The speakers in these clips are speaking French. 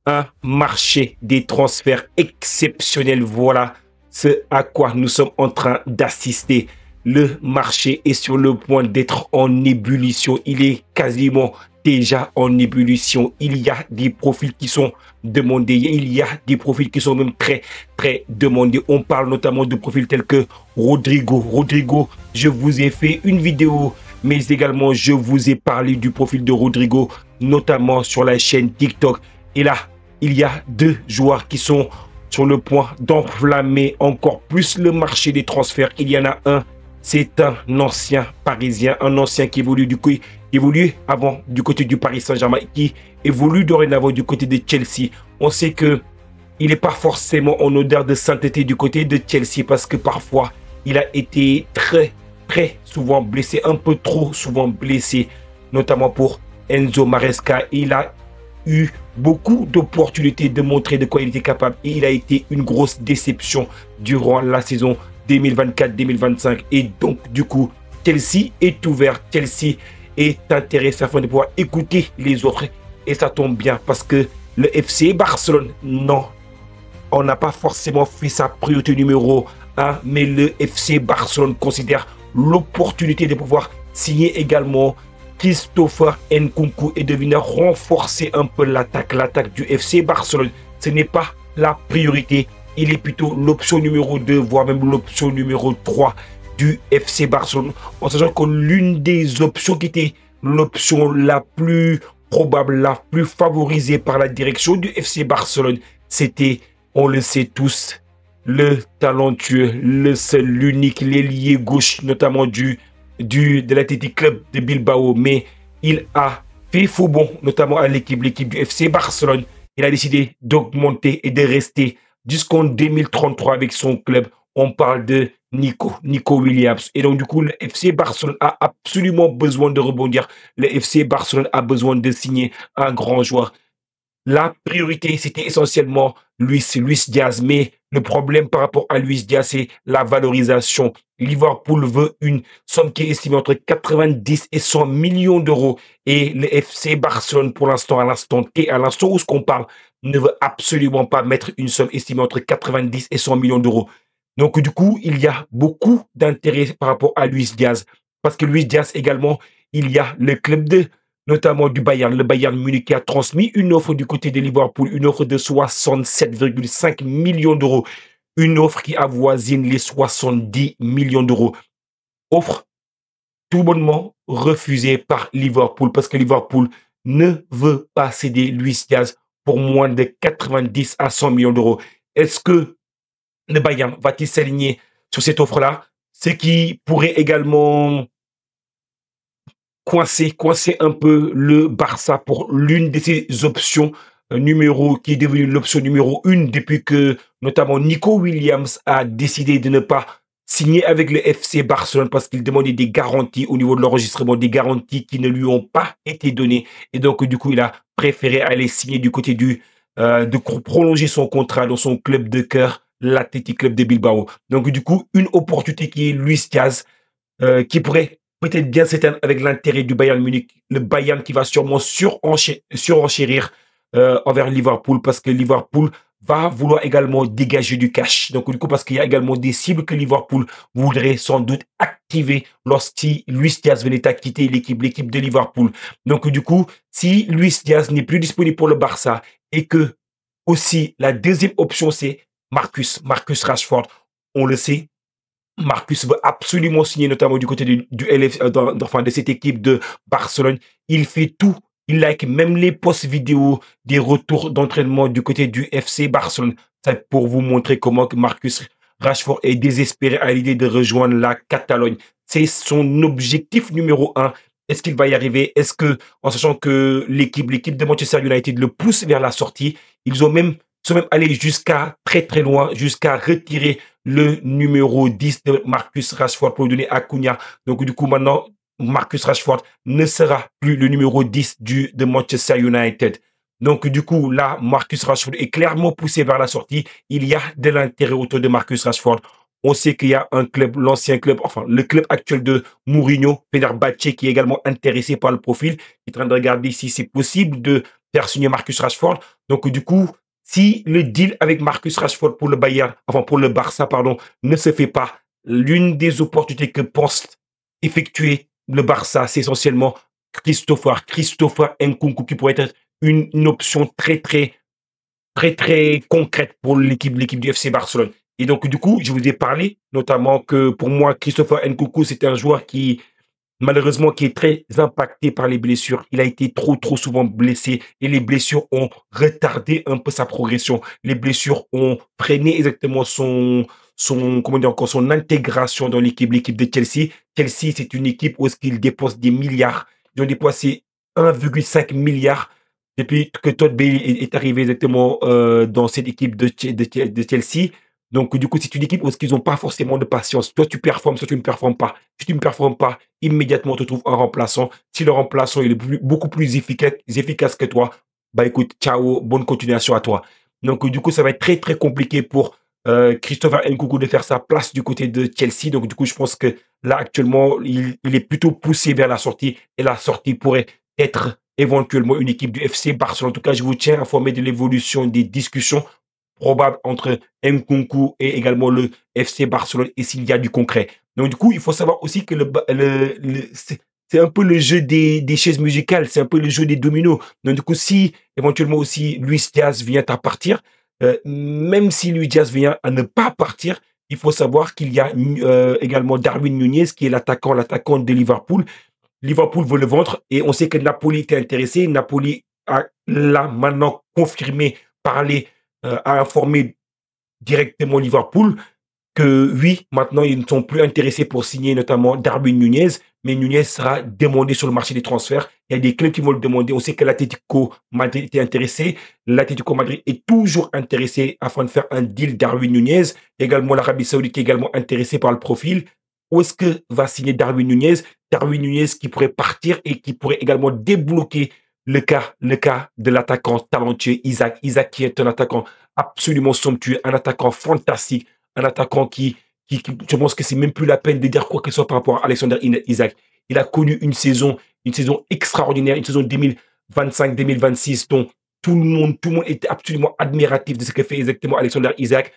un marché des transferts exceptionnel. Voilà ce à quoi nous sommes en train d'assister. Le marché est sur le point d'être en ébullition. Il est quasiment déjà en ébullition. Il y a des profils qui sont demandés. Il y a des profils qui sont même très demandés. On parle notamment de profils tels que Rodrigo. Rodrigo, je vous ai fait une vidéo, mais également je vous ai parlé du profil de Rodrigo, notamment sur la chaîne TikTok. Et là, il y a deux joueurs qui sont sur le point d'enflammer encore plus le marché des transferts. Il y en a un, c'est un ancien parisien, un ancien qui évolue avant du côté du Paris Saint-Germain, qui évolue dorénavant du côté de Chelsea. On sait que il n'est pas forcément en odeur de sainteté du côté de Chelsea parce que parfois il a été très souvent blessé, un peu trop souvent blessé, notamment pour Enzo Maresca. Il a eu beaucoup d'opportunités de montrer de quoi il était capable et il a été une grosse déception durant la saison 2024-2025. Et donc, du coup, Chelsea est ouvert. Chelsea est intéressé afin de pouvoir écouter les offres. Et ça tombe bien parce que le FC Barcelone, non, on n'a pas forcément fait sa priorité numéro 1, mais le FC Barcelone considère l'opportunité de pouvoir signer également Christopher Nkunku et de venir renforcer un peu l'attaque du FC Barcelone. Ce n'est pas la priorité, il est plutôt l'option numéro 2, voire même l'option numéro 3 du FC Barcelone. En sachant que l'une des options qui était l'option la plus probable, la plus favorisée par la direction du FC Barcelone, c'était, on le sait tous, le talentueux, le seul, l'unique, l'ailier gauche, notamment de l'Athletic Club de Bilbao. Mais il a fait faux bond, notamment à l'équipe du FC Barcelone. Il a décidé d'augmenter et de rester jusqu'en 2033 avec son club. On parle de Nico Williams. Et donc, du coup, le FC Barcelone a absolument besoin de rebondir. Le FC Barcelone a besoin de signer un grand joueur. La priorité, c'était essentiellement Luis Diaz. Mais le problème par rapport à Luis Diaz, c'est la valorisation. Liverpool veut une somme qui est estimée entre 90 et 100 millions d'euros. Et le FC Barcelone, pour l'instant, à l'instant T, à l'instant où ce qu'on parle, ne veut absolument pas mettre une somme estimée entre 90 et 100 millions d'euros. Donc, du coup, il y a beaucoup d'intérêt par rapport à Luis Diaz. Parce que Luis Diaz également, il y a le club notamment du Bayern, le Bayern Munich qui a transmis une offre du côté de Liverpool, une offre de 67,5 millions d'euros, une offre qui avoisine les 70 millions d'euros. Offre tout bonnement refusée par Liverpool parce que Liverpool ne veut pas céder Luis Diaz pour moins de 90 à 100 millions d'euros. Est-ce que le Bayern va-t-il s'aligner sur cette offre-là? Ce qui pourrait également coincer un peu le Barça pour l'une de ses options qui est devenue l'option numéro 1 depuis que notamment Nico Williams a décidé de ne pas signer avec le FC Barcelone parce qu'il demandait des garanties au niveau de l'enregistrement, des garanties qui ne lui ont pas été données. Et donc, du coup, il a préféré aller signer du côté de prolonger son contrat dans son club de cœur, l'Athletic Club de Bilbao. Donc, du coup, une opportunité qui est Luis Diaz, qui pourrait peut-être bien s'éteindre avec l'intérêt du Bayern Munich. Le Bayern qui va sûrement surenchérir envers Liverpool parce que Liverpool va vouloir également dégager du cash. Donc, du coup, parce qu'il y a également des cibles que Liverpool voudrait sans doute activer lorsque Luis Diaz venait à quitter l'équipe de Liverpool. Donc, du coup, si Luis Diaz n'est plus disponible pour le Barça et que aussi la deuxième option, c'est Marcus Rashford, on le sait, Marcus veut absolument signer, notamment du côté du LF, de cette équipe de Barcelone. Il fait tout. Il like même les posts vidéo des retours d'entraînement du côté du FC Barcelone. C'est pour vous montrer comment Marcus Rashford est désespéré à l'idée de rejoindre la Catalogne. C'est son objectif numéro 1. Est-ce qu'il va y arriver? Est-ce que, en sachant que l'équipe de Manchester United le pousse vers la sortie, ils sont même allés jusqu'à très loin, jusqu'à retirer le numéro 10 de Marcus Rashford pour le donner à Cunha. Donc, du coup, maintenant, Marcus Rashford ne sera plus le numéro 10 de Manchester United. Donc, du coup, là, Marcus Rashford est clairement poussé vers la sortie. Il y a de l'intérêt autour de Marcus Rashford. On sait qu'il y a un club, l'ancien club, enfin, le club actuel de Mourinho, Fenerbahçe, qui est également intéressé par le profil. Il est en train de regarder si c'est possible de faire signer Marcus Rashford. Donc, du coup, si le deal avec Marcus Rashford pour le Bayern, enfin pour le Barça, pardon, ne se fait pas, l'une des opportunités que pense effectuer le Barça, c'est essentiellement Christopher Nkunku, qui pourrait être une option très concrète pour l'équipe du FC Barcelone. Et donc, du coup, je vous ai parlé, notamment que pour moi, Christopher Nkunku, c'est un joueur qui, malheureusement, qui est très impacté par les blessures. Il a été trop souvent blessé et les blessures ont retardé un peu sa progression. Les blessures ont freiné exactement comment dire encore, son intégration dans l'équipe de Chelsea. Chelsea, c'est une équipe où est-ce qu'ils dépensent des milliards. Ils ont dépensé 1,5 milliard depuis que Todd Bailey est arrivé exactement dans cette équipe de Chelsea. Donc, du coup, c'est une équipe où ils n'ont pas forcément de patience. Toi, tu performes, soit tu ne performes pas. Si tu ne performes pas, immédiatement, on te trouve un remplaçant. Si le remplaçant il est beaucoup plus efficace que toi, bah écoute, ciao, bonne continuation à toi. Donc, du coup, ça va être très compliqué pour Christopher Nkunku de faire sa place du côté de Chelsea. Donc, du coup, je pense que là, actuellement, il est plutôt poussé vers la sortie. Et la sortie pourrait être éventuellement une équipe du FC Barcelone. En tout cas, je vous tiens informé de l'évolution des discussions probable entre Nkunku et également le FC Barcelone et s'il y a du concret. Donc, du coup, il faut savoir aussi que c'est un peu le jeu des chaises musicales, c'est un peu le jeu des dominos. Donc, du coup, si éventuellement aussi Luis Diaz vient à partir, même si Luis Diaz vient à ne pas partir, il faut savoir qu'il y a également Darwin Nunez qui est l'attaquant de Liverpool. Liverpool veut le vendre et on sait que Napoli était intéressé. Napoli l'a maintenant confirmé, parlé, a informé directement Liverpool que oui, maintenant ils ne sont plus intéressés pour signer notamment Darwin Nunez, mais Nunez sera demandé sur le marché des transferts. Il y a des clubs qui vont le demander. On sait que l'Atlético Madrid était intéressé. L'Atlético Madrid est toujours intéressé afin de faire un deal Darwin Nunez. Également l'Arabie Saoudite est également intéressée par le profil. Où est-ce que va signer Darwin Nunez? Darwin Nunez qui pourrait partir et qui pourrait également débloquer le cas de l'attaquant talentueux Isaac. Isaac qui est un attaquant absolument somptueux, un attaquant fantastique, un attaquant qui je pense que c'est même plus la peine de dire quoi que ce soit par rapport à Alexander Isaac. Il a connu une saison extraordinaire, une saison 2025-2026 dont tout le monde était absolument admiratif de ce que fait exactement Alexander Isaac.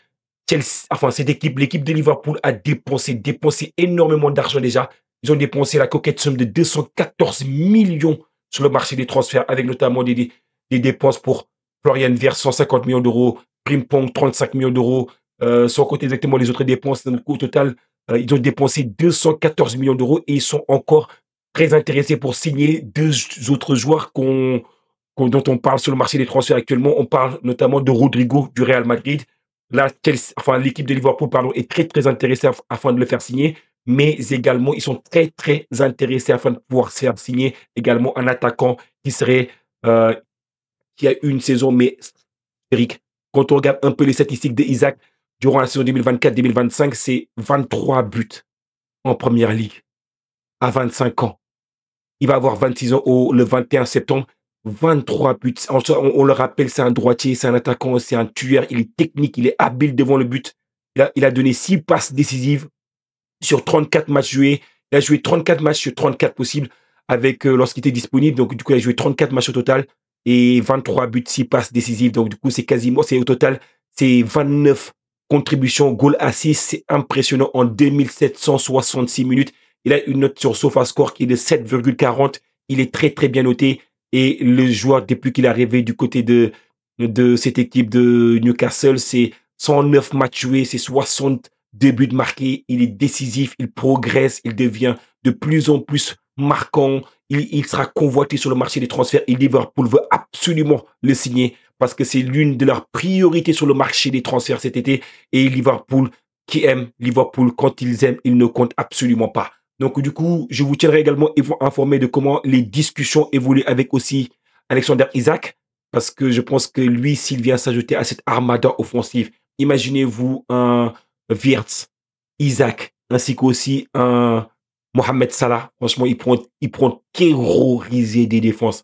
Cette équipe, l'équipe de Liverpool a dépensé énormément d'argent déjà. Ils ont dépensé la coquette somme de 214 millions sur le marché des transferts, avec notamment des dépenses pour Florian Wirtz, 150 millions d'euros, Frimpong, 35 millions d'euros, sans compter exactement les autres dépenses. Donc, au total, ils ont dépensé 214 millions d'euros et ils sont encore très intéressés pour signer deux autres joueurs dont on parle sur le marché des transferts actuellement. On parle notamment de Rodrigo du Real Madrid. Là, l'équipe de Liverpool est très intéressée afin de le faire signer, mais également, ils sont très intéressés afin de pouvoir faire signer également un attaquant qui a eu une saison, mais Eric, quand on regarde un peu les statistiques d'Isaac durant la saison 2024-2025, c'est 23 buts en première ligue à 25 ans. Il va avoir 26 ans le 21 septembre. 23 buts. On le rappelle, c'est un droitier, c'est un attaquant, c'est un tueur. Il est technique, il est habile devant le but. Il a donné 6 passes décisives sur 34 matchs joués. Il a joué 34 matchs sur 34 possibles lorsqu'il était disponible. Donc, du coup, il a joué 34 matchs au total et 23 buts, 6 passes décisives. Donc, du coup, au total, c'est 29 contributions, goal assist. C'est impressionnant en 2766 minutes. Il a une note sur SofaScore qui est de 7,40. Il est très bien noté. Et le joueur, depuis qu'il est arrivé du côté de cette équipe de Newcastle, c'est 109 matchs joués, c'est 62 buts marqués. Il est décisif, il progresse, il devient de plus en plus marquant. Il sera convoité sur le marché des transferts et Liverpool veut absolument le signer parce que c'est l'une de leurs priorités sur le marché des transferts cet été. Et Liverpool, qui aime Liverpool, quand ils aiment, ils ne comptent absolument pas. Donc, du coup, je vous tiendrai également informé de comment les discussions évoluent avec aussi Alexander Isaac, parce que je pense que lui, s'il vient s'ajouter à cette armada offensive, imaginez-vous un Wirtz, Isaac, ainsi qu'aussi un Mohamed Salah. Franchement, ils pourront terroriser des défenses.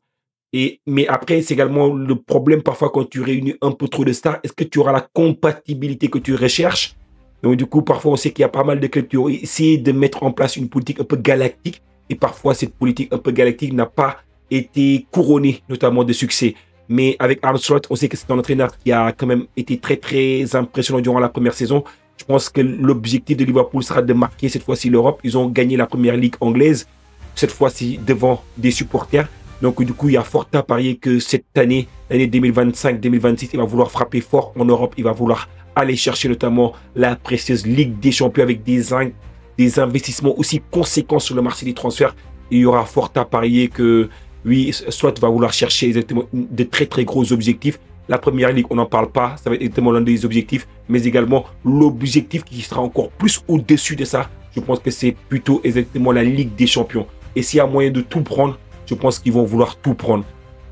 Mais après, c'est également le problème parfois quand tu réunis un peu trop de stars. Est-ce que tu auras la compatibilité que tu recherches? Donc, du coup, parfois, on sait qu'il y a pas mal de clubs qui ont essayé de mettre en place une politique un peu galactique. Et parfois, cette politique un peu galactique n'a pas été couronnée, notamment de succès. Mais avec Arne Slot, on sait que c'est un entraîneur qui a quand même été très, très impressionnant durant la première saison. Je pense que l'objectif de Liverpool sera de marquer cette fois-ci l'Europe. Ils ont gagné la première ligue anglaise, cette fois-ci devant des supporters. Donc, du coup, il y a fort à parier que cette année, l'année 2025-2026, il va vouloir frapper fort en Europe. Il va vouloir aller chercher notamment la précieuse Ligue des Champions avec des investissements aussi conséquents sur le marché des transferts. Il y aura fort à parier que, oui, soit va vouloir chercher exactement de très, très gros objectifs. La première ligue, on n'en parle pas, ça va être exactement l'un des objectifs, mais également l'objectif qui sera encore plus au-dessus de ça. Je pense que c'est plutôt exactement la Ligue des Champions. Et s'il y a moyen de tout prendre, je pense qu'ils vont vouloir tout prendre.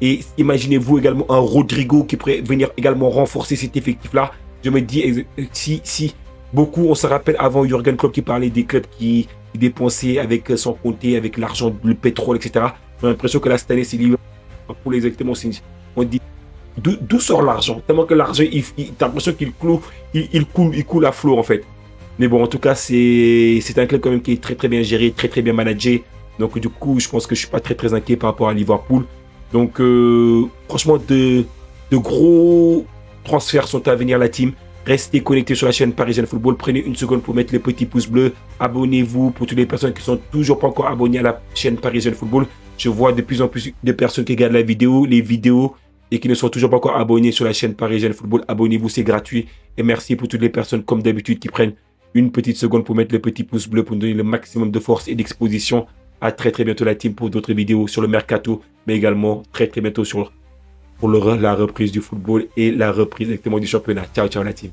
Et imaginez-vous également un Rodrigo qui pourrait venir également renforcer cet effectif-là. Je me dis, si beaucoup, on se rappelle avant Jürgen Klopp qui parlait des clubs qui dépensaient avec son compté, avec l'argent, le pétrole, etc. J'ai l'impression que là, cette année, c'est Liverpool exactement. On dit, d'où sort l'argent? Tellement que l'argent, t'as l'impression qu'il coule à flot en fait. Mais bon, en tout cas, c'est un club quand même qui est très très bien géré, très très bien managé. Donc du coup, je pense que je suis pas très très inquiet par rapport à Liverpool. Donc franchement, de gros transferts sont à venir la team. Restez connectés sur la chaîne Parisienne Football. Prenez une seconde pour mettre le petit pouce bleu. Abonnez-vous pour toutes les personnes qui sont toujours pas encore abonnées à la chaîne Parisienne Football. Je vois de plus en plus de personnes qui regardent les vidéos et qui ne sont toujours pas encore abonnés sur la chaîne Parisienne Football. Abonnez-vous, c'est gratuit. Et merci pour toutes les personnes, comme d'habitude, qui prennent une petite seconde pour mettre le petit pouce bleu pour nous donner le maximum de force et d'exposition. À très très bientôt la team pour d'autres vidéos sur le mercato, mais également très très bientôt pour la reprise du football et la reprise directement du championnat. Ciao ciao la team.